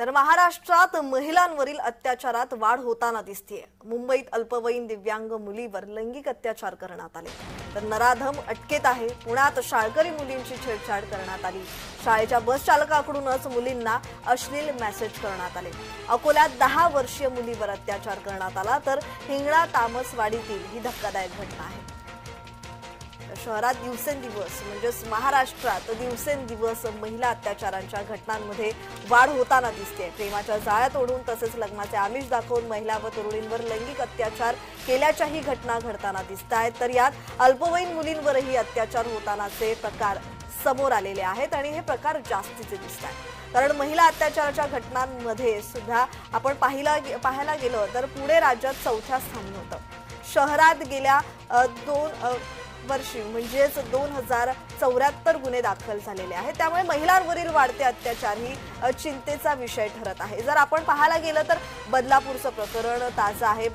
तर महाराष्ट्रात महिलांवरील अत्याचारात वाढ होताना दिसतेय। मुंबईत अल्पवयीन दिव्यांग मुलीवर लैंगिक अत्याचार करण्यात आले तर नराधम अटकेत आहे। पुण्यात शाळकरी मुलींची छेडछाड करण्यात आली। शाळेच्या बस चालकाकडूनच मुलींना अश्लील मेसेज करण्यात आले। अकोल्यात 10 वर्षीय मुलीवर अत्याचार करण्यात आला तर हिंगणा तामसवाडीतील ही धक्कादायक घटना आहे। शहरात दिवसेंदिवस महाराष्ट्रात दिवसेंदिवस महिला अत्याचारांच्या घटनांमध्ये वाढ होताना दिसते। प्रेमाच्या जाळ्यात ओढून तसेच लग्नाचे आमिष दाखवून महिला व तरुणींवर लैंगिक अत्याचार केल्याच्याही घटना घडताना दिसतात। तर यात अल्पवयीन मुलींवरही अत्याचार होतानाचे प्रकार समोर आलेले आहेत आणि हे प्रकार जास्तीचे दिसतात। कारण महिला अत्याचाराच्या घटनांमध्ये सुद्धा आपण पाहायला गेलो तर पुणे राज्यात 4थ्या स्थानी होतं। शहरात गेल्या 2 वर्षी 2074 गुन्हे दाखल झालेले आहेत। त्यामुळे महिलांवरील वाढते अत्याचार ही चिंतेचा विषय ठरत आहे। जर आपण पाहायला गेलं तर बदलापूरचं प्रकरण ताजं आहे।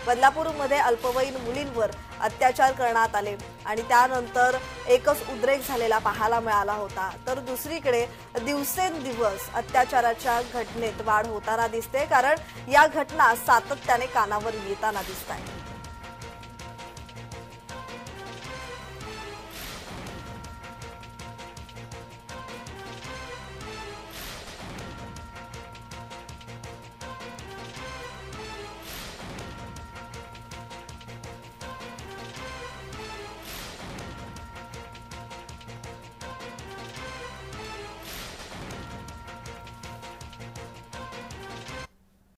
बदलापूरमध्ये अल्पवयीन मुलींवर अत्याचार करण्यात आले आणि त्यानंतर एकच उद्रेक झालेला पाहायला मिळाला होता। तर दुसरीकडे दिवसेंदिवस अत्याचाराच्या घटनेत वाढ होताना दिसते, कारण या घटना सातत्याने कानावर येताना दिसतात।